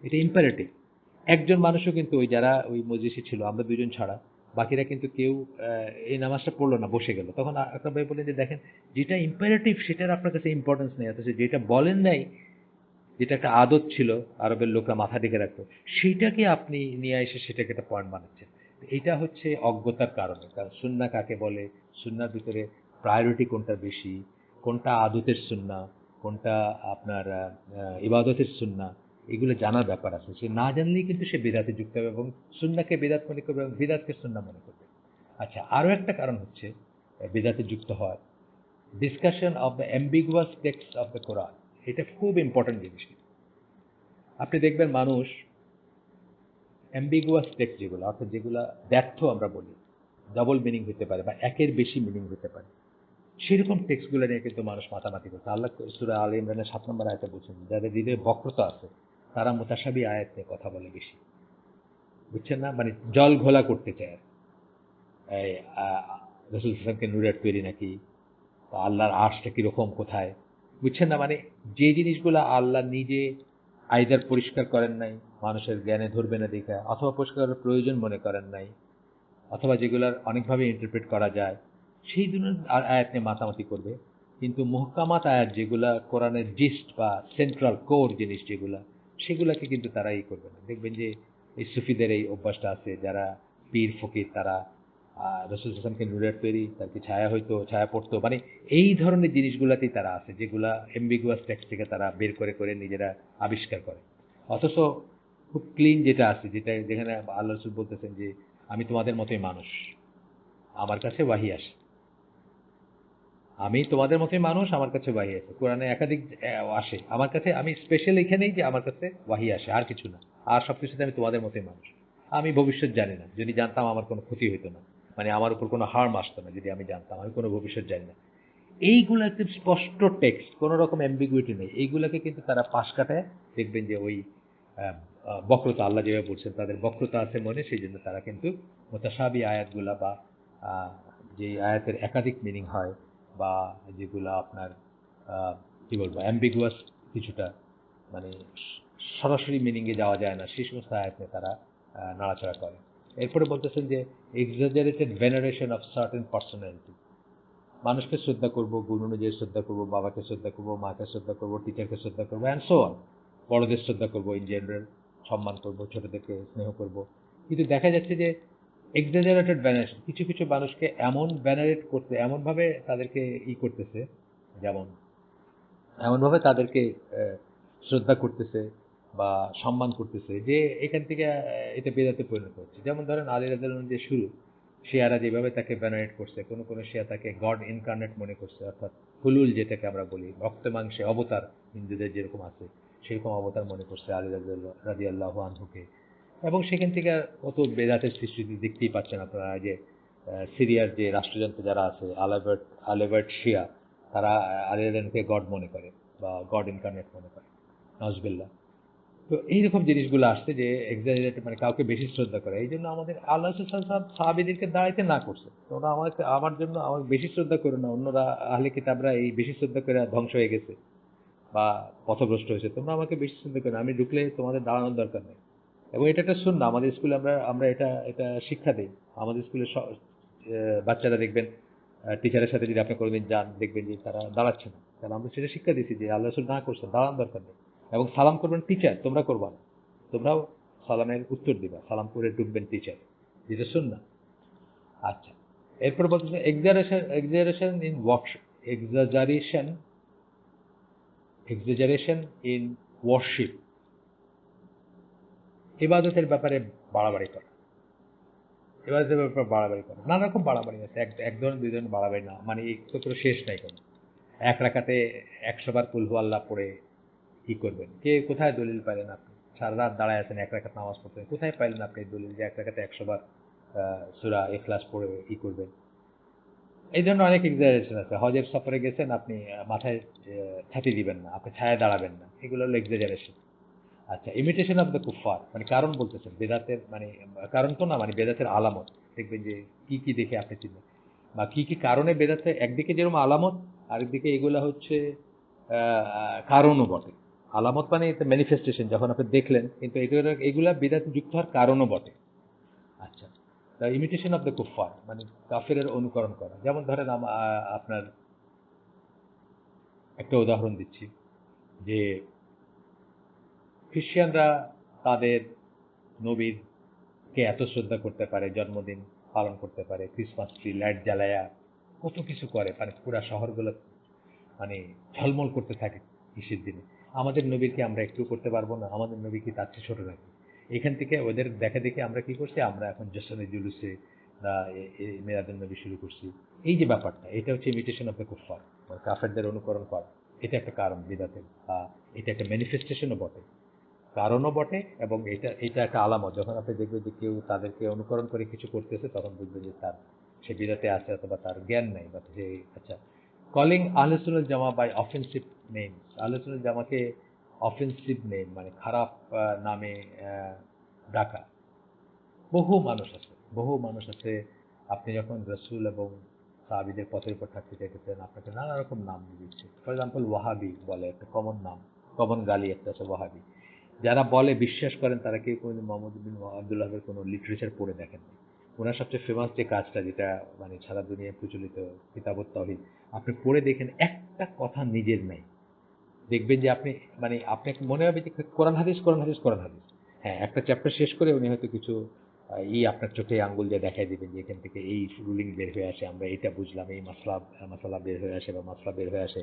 এটা ইম্পারেটিভ। একজন মানুষও কিন্তু ওই যারা ওই মজলিসে ছিল, আমরা 2 জন ছাড়া বাকিরা কিন্তু কেউ এই নামাজটা পড়লো না, বসে গেল। তখন আকরাম ভাই বললেন যে দেখেন, যেটা ইম্পারেটিভ সেটার আপনার কাছে ইম্পর্টেন্স নেই, অথচ যেটা বলেন নাই, যেটা একটা আদত ছিল আরবের লোকরা মাথা ঢেকে রাখতো, সেইটাকে আপনি নিয়ে এসে সেটাকে একটা পয়েন্ট বানাচ্ছেন। এটা হচ্ছে অজ্ঞতার কারণে। কারণ সুন্নাহ কাকে বলে, সুন্নাহর ভিতরে প্রায়োরিটি কোনটা বেশি, কোনটা আদতের সুন্নাহ, কোনটা আপনার ইবাদতের সুন্নাহ, এগুলো জানার ব্যাপার আছে। সে না জানলেই কিন্তু সে বেদাতে যুক্ত হবে এবং সুন্নাহকে বেদাত মনে করবে এবং বেদাতকে সুন্নাহ মনে করবে। আচ্ছা, আরও একটা কারণ হচ্ছে বেদাতে যুক্ত হওয়ার, discussion of the ambiguous text of the Quran. এটা খুব ইম্পর্টেন্ট জিনিস। আপনি দেখবেন মানুষ অ্যাম্বিগুয়াস টেক্সট যেগুলো, অর্থাৎ যেগুলো ব্যর্থ আমরা বলি, ডাবল মিনিং হতে পারে বা একের বেশি মিনিং হতে পারে, সেরকম টেক্সটগুলো নিয়ে কিন্তু মানুষ মাতামাতি করছে। আল্লাহ সূরা আলে ইমরানের 7 নম্বর আয়াতে বলছেন, যাদের হৃদয়ে বক্রতা আছে তারা মুতাশাবি আয়াত নিয়ে কথা বলে বেশি। বুঝছেন না, মানে জল ঘোলা করতে চায়। এই রাসূল সাল্লাল্লাহু আলাইহি নূরের তৈরি নাকি, বা আল্লাহর আরশটা কিরকম কোথায়, বুঝছেন না, মানে যে জিনিসগুলো আল্লাহ নিজে আইদার পরিষ্কার করেন নাই, মানুষের জ্ঞানে ধরবে না দেখা, অথবা পরিষ্কার করার প্রয়োজন মনে করেন নাই, অথবা যেগুলোর অনেকভাবে ইন্টারপ্রেট করা যায়, সেই ধরনের আয়াত নিয়ে মাতামাতি করবে। কিন্তু মুহকামাত আয়াত যেগুলা কোরআনের জিস্ট বা সেন্ট্রাল কোর জিনিস যেগুলা, সেগুলাকে কিন্তু তারা করবে না। দেখবেন যে এই সুফিদের এই অভ্যাসটা আছে, যারা পীর ফকির তারা রাসূল হাসানকে নূরের তৈরি, তার কি ছায়া হইতো, ছায়া পড়তো, মানে এই ধরনের জিনিসগুলাতেই তারা আছে, যেগুলা এম্বিগুয়াস টেক্সট থেকে তারা বের করে করে নিজেরা আবিষ্কার করে। অথচ খুব ক্লিন যেটা আছে, যেটা যেখানে আল্লাহ রাসূল বলতেছেন যে আমি তোমাদের মতোই মানুষ, আমার কাছে ওয়াহি আসে। আমি তোমাদের মতোই মানুষ, আমার কাছে ওয়াহি আসে। কোরআনে একাধিক আসে আমার কাছে। আমি স্পেশাল এখানেই যে আমার কাছে ওয়াহি আসে, আর কিছু না। আর সবকিছুতে আমি তোমাদের মতোই মানুষ। আমি ভবিষ্যৎ জানি না। যদি জানতাম আমার কোনো ক্ষতি হতো না, মানে আমার উপর কোনো হার্ম আসতো না যদি আমি জানতাম। আমি কোনো ভবিষ্যৎ জানি না। এইগুলো একদম স্পষ্ট টেক্সট, কোনো রকম অ্যাম্বিগুইটি নেই। এইগুলোকে কিন্তু তারা পাশ কাটায়, দেখবেন যে ওই বক্রতা, আল্লাহ যেভাবে বলছেন তাদের বক্রতা আছে মনে, সেই জন্য তারা কিন্তু মুতাশাবি আয়াতগুলা বা আহ, যে আয়াতের একাধিক মিনিং হয়, বা যেগুলা আপনার কি বলবো অ্যাম্বিগুয়াস কিছুটা, মানে সরাসরি মিনিংয়ে যাওয়া যায় না, সেই সমস্ত আয়াতে তারা নাড়াচাড়া করে। এরপরে বলতেছেন যে এক্সাজারেটেড ভেনারেশন অফ সার্টেন পার্সোনালিটি। মানুষকে শ্রদ্ধা করব, গুণ অনুযায়ী শ্রদ্ধা করব, বাবাকে শ্রদ্ধা করব, মাকে শ্রদ্ধা করব, টিচারকে শ্রদ্ধা করবো, অ্যান্ড সো অন। বড়দের শ্রদ্ধা করব, ইন জেনারেল সম্মান করব, ছোটদেরকে স্নেহ করব। কিন্তু দেখা যাচ্ছে যে এক্সাজারেটেড ভ্যানারেশন, কিছু কিছু মানুষকে এমন ভ্যানারেট করতে, এমনভাবে তাদেরকে করতেছে, যেমন এমনভাবে তাদেরকে শ্রদ্ধা করতেছে বা সম্মান করতেছে, যে এখান থেকে এটা বেদাতে পরিণত হচ্ছে। যেমন ধরেন আলী রাদিয়াল্লাহু আনহু যে শুরু, শিয়ারা যেভাবে তাকে ভেনারেট করছে, কোনো কোনো শিয়া তাকে গড ইনকার্নেট মনে করছে, অর্থাৎ হুলুল যেটাকে আমরা বলি, রক্ত মাংসে অবতার, হিন্দুদের যেরকম আছে সেরকম অবতার মনে করছে আলী রাদিয়াল্লাহু আনহুকে। এবং সেখান থেকে কত বেদাতের সৃষ্টি দেখতেই পাচ্ছেন আপনারা, যে সিরিয়ার যে রাষ্ট্রযন্ত্র যারা আছে, আলেভার্ট শিয়া, তারা আলী রাদিয়াল্লাহুকে গড মনে করে বা গড ইনকার্নেট মনে করে, নজবিল্লাহ। তো এইরকম জিনিসগুলো আসছে যে এক্সাজারেটেড, মানে কাউকে বেশি শ্রদ্ধা করে। এই জন্য আমাদের আল্লাহ সাহাবিদেরকে দাঁড়াইতে না করছে, তোমরা আমাকে, আমার জন্য আমাকে বেশি শ্রদ্ধা করো না। অন্যরা আহলে কিতাবরা এই বেশি শ্রদ্ধা করে ধ্বংস হয়ে গেছে বা পথভ্রষ্ট হয়েছে, তোমরা আমাকে বেশি শ্রদ্ধা করো না। আমি ঢুকলে তোমাদের দাঁড়ানোর দরকার নেই। এবং এটা একটা সুন্নাহ, আমাদের স্কুলে আমরা আমরা এটা এটা শিক্ষা দিই। আমাদের স্কুলে বাচ্চারা দেখবেন, টিচারের সাথে যদি আপনি কোনোদিন যান, দেখবেন যে তারা দাঁড়াচ্ছে না। কারণ আমরা সেটা শিক্ষা দিচ্ছি যে আল্লাহ রাসূল না করছেন, দাঁড়ানোর দরকার নেই। এবং সালাম করবেন টিচার, তোমরা করবা না। তোমরাও সালামের উত্তর দিবা, সালাম করে ঢুকবেন টিচার, যেটা সুন্নাহ। আচ্ছা, এরপর বলতেছে exaggeration in workshop, exaggeration exaggeration in worship, ইবাদতের ব্যাপারে বাড়াবাড়ি করা। ইবাদতের ব্যাপারে বাড়াবাড়ি করা, নানা রকম বাড়াবাড়ি আছে। এক ধরনের দুই ধরনের বাড়াবাড়ি না, মানে এই তো কোনো শেষ নাই কোনো। এক রাকাতে 100 বার কুল হু আল্লাহ পড়ে কি করবেন? কে কোথায় দলিল পাইলেন আপনি? সারা রাত দাঁড়ায় আছেন এক রাকাত নামাজ পড়তে, কোথায় পাইলেন আপনি এই দলিল যে এক রাকাতে 100 বার সূরা ইখলাস পড়ে করবেন? এই ধরনের অনেক এক্সাজারেশন আছে। হজের সফরে গেছেন আপনি, মাথায় ছাতি দিবেন না, আপনি ছায়ায় দাঁড়াবেন না, এগুলো হলো এক্সাজারেশন। আচ্ছা, ইমিটেশন অফ দ্য কুফার, মানে কারণ বলতেছেন বেদাতের, মানে কারণ তো না, মানে বেদাতের আলামত। দেখবেন যে কি কি দেখে আপনি চিনবেন, বা কি কি কারণে বেদাতে, একদিকে যেরকম আলামত, আরেকদিকে এগুলা হচ্ছে কারণও বটে। আলামত মানে এটা ম্যানিফেস্টেশন, যখন আপনি দেখলেন, কিন্তু এগুলা বেদাতে যুক্ত হওয়ার কারণও বটে। আচ্ছা, দ্য ইমিটেশন অফ দ্য কুফার, মানে কাফেরের অনুকরণ করা। যেমন ধরেন আপনার একটা উদাহরণ দিচ্ছি, যে খ্রিস্টানরা তাদের নবীরকে এত শ্রদ্ধা করতে পারে, জন্মদিন পালন করতে পারে, ক্রিসমাস ট্রি লাইট জ্বালায়া কত কিছু করে, মানে পুরা শহরগুলো মানে ঝলমল করতে থাকে ঈদের দিনে। আমাদের নবীরকে আমরা একটু করতে পারবো না? আমাদের নবী কি তার চেয়ে ছোট নাকি? এখান থেকে ওদের দেখা দেখে আমরা কি করছি, আমরা এখন জশ্নে জুলুসে বা মেরাদুন নবী শুরু করছি। এই যে ব্যাপারটা, এটা হচ্ছে ইমিটেশন অফ দ্য কুফার, মানে কাফেরদের অনুকরণ করা। এটা একটা কারণ বিদাতের, বা এটা একটা ম্যানিফেস্টেশনও বটে, কারণও বটে। এবং এটা এটা একটা আলামত, যখন আপনি দেখবেন যে কেউ তাদেরকে অনুকরণ করে কিছু করতেছে, তখন বুঝবেন যে তার সে বিদাতে আছে, অথবা তার জ্ঞান নাই, বা যে আচ্ছা। কলিং আহলে সুন্নাত জামা বাই অফেন্সিভ নেম, আহলে সুন্নাত জামাকে অফেন্সিভ নেম, মানে খারাপ নামে ডাকা। বহু মানুষ আছে, বহু মানুষ আছে। আপনি যখন রসুল এবং সাহাবীদের পথের উপর থাকতে চাইতেছেন, আপনাকে নানা রকম নাম দিচ্ছে। ফর এক্সাম্পল ওয়াহাবি বলে, একটা কমন নাম, কমন গালি একটা আছে ওয়াহাবি। যারা বলে, বিশ্বাস করেন, তারা কেউ কোনোদিন মোহাম্মদ বিন আবদুল্লাহের কোনো লিটারেচার পড়ে দেখেন। ওনার সবচেয়ে ফেমাস যে কাজটা, যেটা মানে সারা দুনিয়ায় প্রচলিত, কিতাবুত তাওহীদ, আপনি পড়ে দেখেন, একটা কথা নিজের নাই। দেখবেন যে আপনি, মানে আপনাকে মনে হবে যে কোরআন হাদিস, কোরআন হাদিস, কোরআন হাদিস। হ্যাঁ, একটা চ্যাপ্টার শেষ করে উনি হয়তো কিছু আপনার চোখে আঙ্গুল দিয়ে দেখাই দিবেন যে এখান থেকে এই রুলিং বের হয়ে আসে, আমরা এটা বুঝলাম, এই মাসলা বের হয়ে আসে, বা মাসলা বের হয়ে আসে,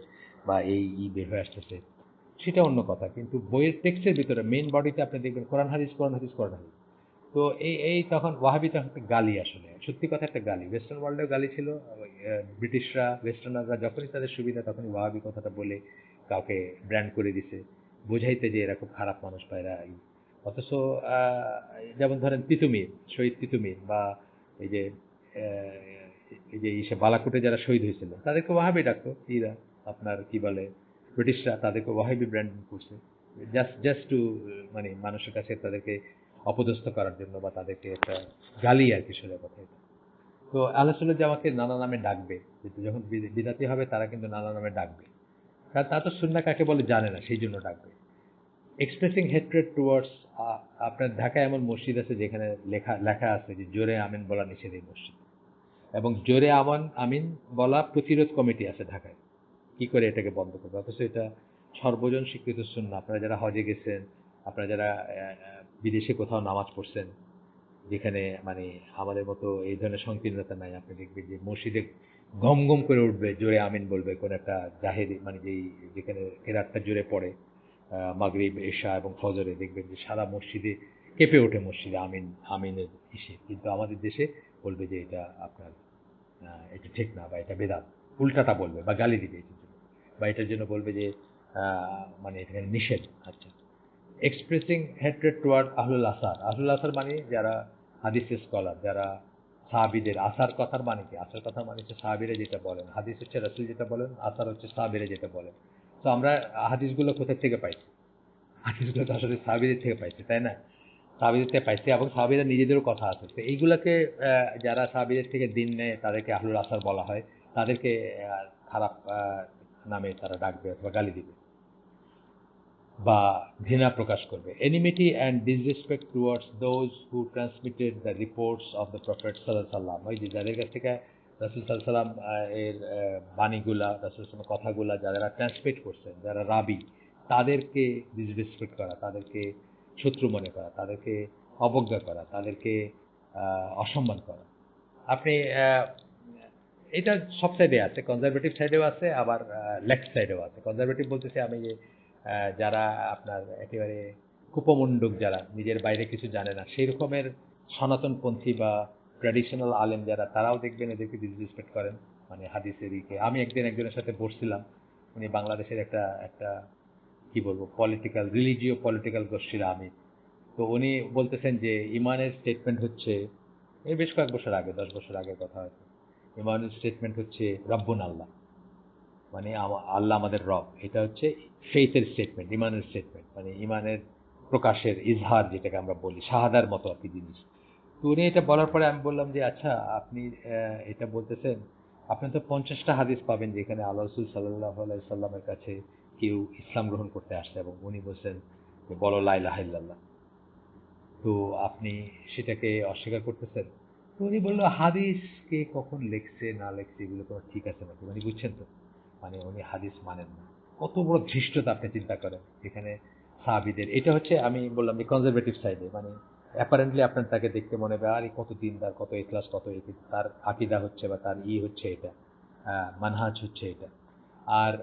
বা এই বের হয়ে আসতেছে। সেটা অন্য কথা, কিন্তু বইয়ের টেক্সটের ভিতরে মেইন বডিতে আপনি দেখবেন কোরআন হাদিস, কোরআন হাদিস, কোরআন হাদিস। তো এই তখন ওয়াহাবি তখন একটা গালি, আসলে সত্যি কথা একটা গালি, ওয়েস্টার্ন ওয়ার্ল্ডেও গালি ছিল। ব্রিটিশরা ওয়েস্টার্নাররা যখনই তাদের সুবিধা তখনই ওয়াহাবি কথাটা বলে কাউকে ব্র্যান্ড করে দিছে, বোঝাইতে যে এরা খুব খারাপ মানুষ বা এরা অথচ যেমন ধরেন তিতুমির, শহীদ তিতুমির, বা এই যে বালাকোটে যারা শহীদ হয়েছিল তাদেরকে ওয়াহাবি ডাকতো ইরা, আপনার কি বলে ব্রিটিশরা তাদেরকে ওয়াহাবি ব্র্যান্ডিং করছে, জাস্ট টু মানে মানুষের কাছে তাদেরকে অপদস্থ করার জন্য, বা তাদেরকে একটা গালি আর কি, সোজা কথা এটা। তো আহলে সুন্নাত জামাতকে নানা নামে ডাকবে, কিন্তু যখন বিদাতি হবে তারা কিন্তু নানা নামে ডাকবে, কারণ তারা তো সুন্নাহ কাকে বলে জানে না, সেই জন্য ডাকবে। এক্সপ্রেসিং হেট্রেড টুয়ার্ডস, আপনার ঢাকায় এমন মসজিদ আছে যেখানে লেখা আছে যে জোরে আমিন বলা নিষেধ এই মসজিদ, এবং জোরে আমিন বলা প্রতিরোধ কমিটি আছে ঢাকায়। কি করে এটাকে বন্ধ করবে? অথচ এটা সর্বজন স্বীকৃত সুন্নাহ। আপনারা যারা হজে গেছেন, আপনারা যারা বিদেশে কোথাও নামাজ পড়ছেন, যেখানে মানে আমাদের মতো এই ধরনের সংকীর্ণতা নাই, আপনি দেখবেন যে মসজিদে গম গম করে উঠবে, জোরে আমিন বলবে কোন একটা জাহেরি, মানে যেখানে কেরাতটা জোরে পড়ে, মাগরিব, এশা এবং ফজরে, দেখবেন যে সারা মসজিদে কেঁপে ওঠে মসজিদে আমিনের ইসে। কিন্তু আমাদের দেশে বলবে যে এটা আপনার এটা ঠিক না, বা এটা বেদাত, উল্টাটা বলবে বা গালি দিবে এটার জন্য, বা এটার জন্য বলবে যে মানে এটা নিষেধ। আচ্ছা, এক্সপ্রেসিং হেট্রেড টুয়ার্ড আহলুল আসার। আহলুল আসার মানে যারা হাদিসের স্কলার, যারা সাহাবিদের, আসার কথার মানে কি? আসার কথার মানে হচ্ছে সাহাবিরা যেটা বলেন, হাদিস হচ্ছে রাসূল যেটা বলেন, আসার হচ্ছে সাহাবিরা যেটা বলেন। তো আমরা হাদিসগুলো কোথা থেকে পাইছি? হাদিসগুলো তো আসলে সাহাবিদের থেকে পাইছি, তাই না? সাহাবিদের থেকে পাইছি, এবং সাহাবিরা নিজেদেরও কথা আছে। তো এইগুলাকে যারা সাহাবিদের থেকে দিন নেয় তাদেরকে আহলুল আসার বলা হয়, তাদেরকে খারাপ নামে তারা ডাকবে অথবা গালি দিবে বা ঘৃণা প্রকাশ করবে। Enmity and disrespect towards those who transmitted the reports of the prophet সাল্লাল্লাহু আলাইহি ওয়াসাল্লাম, ওই যে যাদের কাছ থেকে রাসূল সাল্লাল্লাহু আলাইহি ওয়াসাল্লাম এর বাণীগুলা, রাসূল সাল্লাল্লাহু আলাইহি কথাগুলা যারা ট্রান্সমিট করছেন, যারা রাবি, তাদেরকে ডিসরেসপেক্ট করা, তাদেরকে শত্রু মনে করা, তাদেরকে অবজ্ঞা করা, তাদেরকে অসম্মান করা। আপনি এটা সব সাইডে আছে, কনজারভেটিভ সাইডেও আছে, আবার লেফট সাইডেও আছে। কনজারভেটিভ বলতেছে আমি যে যারা আপনার একেবারে কুপমণ্ডক, যারা নিজের বাইরে কিছু জানে না, সেই রকমের সনাতনপন্থী বা ট্র্যাডিশনাল আলেম যারা, তারাও দেখবেন এদেরকে ডিসরেসপেক্ট করেন, মানে হাদিসের ইকে। আমি একদিন একজনের সাথে বসছিলাম, উনি বাংলাদেশের একটা একটা কি বলবো পলিটিক্যাল গোষ্ঠীর আমির। তো উনি বলতেছেন যে ইমানের স্টেটমেন্ট হচ্ছে, এই বেশ কয়েক বছর আগে, 10 বছর আগের কথা হয়তো, ইমানের স্টেটমেন্ট হচ্ছে রব্বুন আল্লাহ, মানে আল্লাহ আমাদের রব। এটা হচ্ছে ফেইথের স্টেটমেন্ট, ইমানের স্টেটমেন্ট, মানে ইমানের প্রকাশের ইজহার, যেটাকে আমরা বলি শাহাদার মতো আর কি জিনিস। তো উনি এটা বলার পরে আমি বললাম যে আচ্ছা, আপনি এটা বলতেছেন, আপনি তো 50টা হাদিস পাবেন যেখানে আল্লাহ রাসূল সাল্লাল্লাহু আলাইহি সাল্লামের কাছে কেউ ইসলাম গ্রহণ করতে আসছে এবং উনি বলছেন যে বলো লা ইলাহা ইল্লাল্লাহ, তো আপনি সেটাকে অস্বীকার করতেছেন। তো উনি বললো হাদিস কে কখন লেখছে না লেখছে এগুলো তোমার ঠিক আছে নাকি, মানে বুঝছেন তো, মানে উনি হাদিস মানেন না। কত বড় ধৃষ্টতা আপনি চিন্তা করেন, যেখানে সাহাবিদের, এটা হচ্ছে আমি বললাম যে কনজারভেটিভ সাইডে, মানে অ্যাপারেন্টলি আপনার তাকে দেখতে মনে হবে আরে কত দিনদার, কত ইখলাস, কত তার আকীদা হচ্ছে বা তার হচ্ছে এটা, মানহাজ হচ্ছে এটা। আর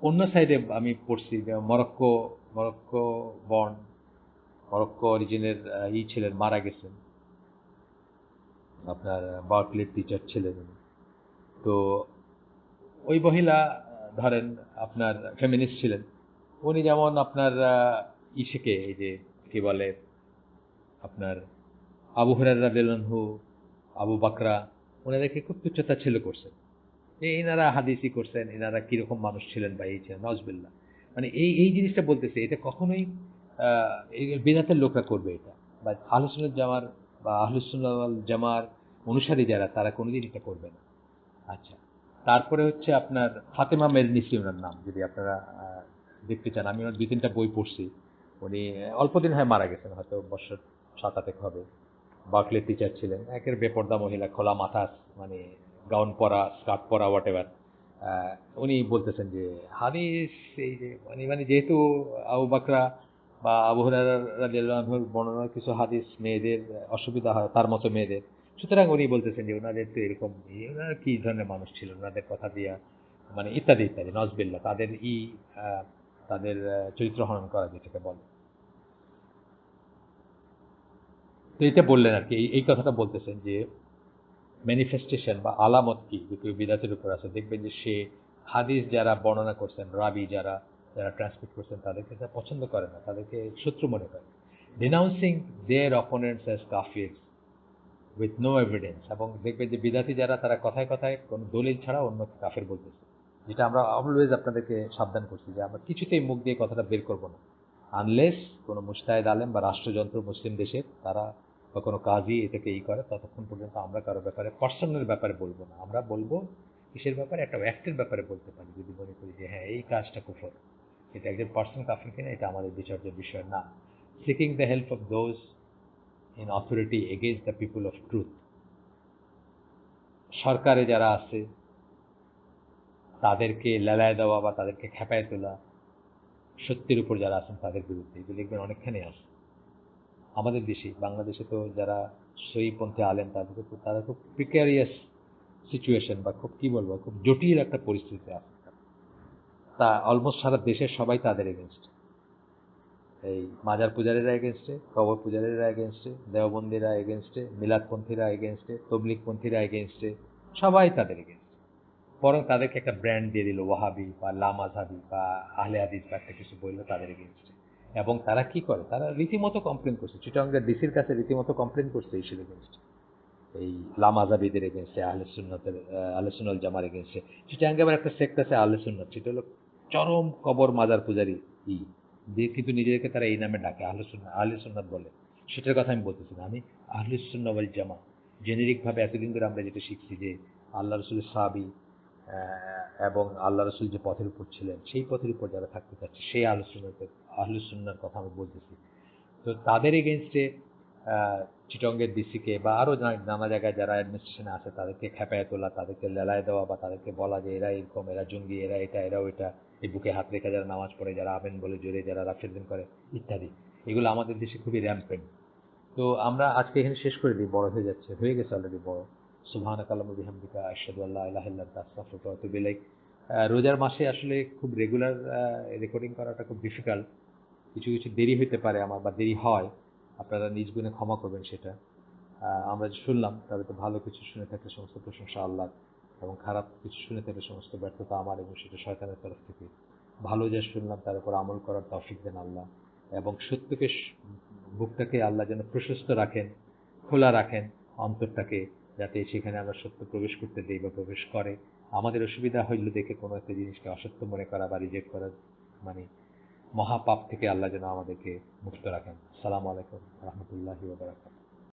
অন্য সাইডে আমি পড়ছি যে মরক্কো বর্ন, মরক্কো অরিজিনের ছিলেন, মারা গেছেন, আপনার বার্কলির টিচার ছিলেন উনি। তো ওই মহিলা ধরেন আপনার ফেমিনিস্ট ছিলেন। উনি যেমন আপনার ইসেকে, এই যে কি বলে আপনার আবু হুরায়রা রাদিয়াল্লাহু আনহু, আবু বাকরা, ওনাদেরকে খুব তুচ্ছতা ছিল করছেন, যে এনারা হাদিসই করছেন, এনারা কিরকম মানুষ ছিলেন বা এই ছিলেন, নজবিল্লাহ। মানে এই জিনিসটা বলতেছে, এটা কখনোই এই বিদাতের লোকরা করবে এটা, বা আহলে সুন্নাত জামার বা আহলে সুন্নাত ওয়াল জামার অনুসারী যারা, তারা কোনোদিন এটা করবে না। আচ্ছা, তারপরে হচ্ছে আপনার ফাতেমা মেরনিসি ওনার নাম, যদি আপনারা দেখতে চান, আমি ওনার 2-3টা বই পড়ছি। উনি অল্প দিন হয় মারা গেছেন, হয়তো বছর 7-8 হবে। বার্কলির টিচার ছিলেন, একের বেপর্দা মহিলা, খোলা মাথা, মানে গাউন পরা, স্কার্ট পরা, হোয়াট এভার। উনি বলতেছেন যে হাদিস, এই যে মানে যেহেতু আবু বাকরা বা আবু হুরায়রা রাদিয়াল্লাহু আনহুর বর্ণনার কিছু হাদিস মেয়েদের অসুবিধা হয়, তার মতো মেয়েদের, সুতরাং উনি বলতেছেন যে ওনাদের তো এরকম, ওনারা কি ধরনের মানুষ ছিল, ওনাদের কথা দিয়া মানে ইত্যাদি ইত্যাদি, নজবিল্লা, তাদের তাদের চরিত্র হনন করা যেটাকে বলে। তো এটা বললেন আর কি, এই কথাটা বলতেছেন যে ম্যানিফেস্টেশন বা আলামত কি যে কেউ বিদাতের উপর আছে, দেখবেন যে সে হাদিস যারা বর্ণনা করছেন, রাবি যারা যারা ট্রান্সমিট করছেন, তাদেরকে তারা পছন্দ করে না, তাদেরকে শত্রু মনে করে, denouncing their opponents as কাফির উইথ নো এভিডেন্স। এবং দেখবেন যে বিদাতি যারা, তারা কথায় কথায় কোনো দলিল ছাড়া অন্যকে কাফের বলতেছে, যেটা আমরা অলওয়েজ আপনাদেরকে সাবধান করছি যে আমরা কিছুতেই মুখ দিয়ে কথাটা বের করবো না, আনলেস কোনো মুস্তাহিদ আলেম বা রাষ্ট্রযন্ত্র মুসলিম দেশের তারা বা কোনো কাজই এটাকে করে, ততক্ষণ পর্যন্ত আমরা কারো ব্যাপারে পার্সোনাল ব্যাপারে বলবো না। আমরা বলবো কিসের ব্যাপারে, একটা অ্যাক্টের ব্যাপারে বলতে পারি, যদি মনে করি যে হ্যাঁ এই কাজটা কুফর, এটা একজন পার্সন কাফের কিনা এটা আমাদের বিচার্যের বিষয় না। Seeking the help of those in authority against the people of truth, সরকারে যারা আছে তাদেরকে লেলায় দেওয়া বা তাদেরকে খেপায় তোলা, সত্যের উপর যারা আছেন তাদের বিরুদ্ধে, এগুলো দেখবেন অনেকখানি আছে আমাদের দেশে। বাংলাদেশে তো যারা সহিপন্থী আলেম, তাদেরকে তো তারা খুব প্রিক্যারিয়াস সিচুয়েশন বা খুব কি বলবো, খুব জটিল একটা পরিস্থিতি আছে, তা অলমোস্ট সারা দেশের সবাই তাদের এগেনস্ট, এই মাজার পূজারীরা এগেনস্টে, কবর পূজারীরা এগেনস্টে, দেওবন্দিরা এগেনস্টে, মিলাদপন্থীরা এগেনস্টে, তবলিগপন্থীরা এগেনস্টে, সবাই তাদের এগেনস্টে। বরং তাদেরকে একটা ব্র্যান্ড দিয়ে দিল ওয়াহাবি বা লামাজহাবি বা আহলে হাদিস বা একটা কিছু বললো তাদের এগেনস্টে। এবং তারা কি করে, তারা রীতিমতো কমপ্লেন করছে, চিটাগাঙ্গের ডিসির কাছে রীতিমতো কমপ্লেন করছে এইসব এগেনস্টে, এই লামাজাবিদের এগেনস্টে, আহলে সুন্নতের আহলে সুন্নাত জামার এগেনস্টে। চিটাগাঙ্গে আবার একটা সেক্ট আছে আহলে সুন্নাত, সেটা হলো চরম কবর মাজার পূজারি ই দিয়ে, কিন্তু নিজেদেরকে তারা এই নামে ডাকে, আহলে সুন্নাত বলে। সেটার কথা আমি বলতেছি না, আমি আহলে সুন্নাত ওয়াল জামা জেনেরিক ভাবে এতদিন ধরে আমরা যেটা শিখছি যে আল্লাহ রসুলের সাহাবী এবং আল্লাহ রসুল যে পথের উপর ছিলেন সেই পথের উপর যারা থাকতে চাচ্ছে সেই আহলে সুন্নাহর কথা আমি বলতেছি। তো তাদের এগেনস্টে চিটঙ্গের ডিসিকে বা আরও নানা জায়গায় যারা অ্যাডমিনিস্ট্রেশনে আছে তাদেরকে খেপায় তোলা, তাদেরকে লেলায় দেওয়া বা তাদেরকে বলা যে এরা এরকম, এরা জঙ্গি, এরা এটা, এরা ওইটা, এই বুকে হাত রেখে যারা নামাজ পড়ে, যারা আবেন বলে জোরে, যারা রাফেদিন করে ইত্যাদি, এগুলো আমাদের দেশে খুবই র্যাম্পেন্ট। তো আমরা আজকে এখানে শেষ করে দিই, বড় হয়ে যাচ্ছে, হয়ে গেছে অলরেডি বড়। সুবহানাকা আল্লাহুম্মা বিহামদিকা আশহাদু আল্লা ইলাহা ইল্লা আনতা আস্তাগফিরুকা ওয়া আতুবু ইলাইক। রোজার মাসে আসলে খুব রেগুলার রেকর্ডিং করাটা খুব ডিফিকাল্ট, কিছু কিছু দেরি হতে পারে আমার বা দেরি হয়, আপনারা নিজ গুণে ক্ষমা করবেন সেটা। আমরা যে শুনলাম তবে তো ভালো কিছু শুনে থাকলে সমস্ত প্রশংসা আল্লাহর, এবং খারাপ কিছু শুনে থাকলে সমস্ত ব্যর্থতা আমার, এবং সেটা শয়তানের তরফ থেকে। ভালো যা শুনলাম তার উপর আমল করার তৌফিক দেন আল্লাহ, এবং সত্যকে বুকটাকে আল্লাহ যেন প্রশস্ত রাখেন, খোলা রাখেন অন্তরটাকে, যাতে সেখানে আমরা সত্য প্রবেশ করতে দিই বা প্রবেশ করে। আমাদের অসুবিধা হইল দেখে কোনো একটা জিনিসকে অসত্য মনে করা বা রিজেক্ট করার মানে মহাপাপ থেকে আল্লাহ যেন আমাদেরকে মুক্ত রাখেন। আসসালামু আলাইকুম রহমতুল্লাহি ওয়া বারাকাতুহু।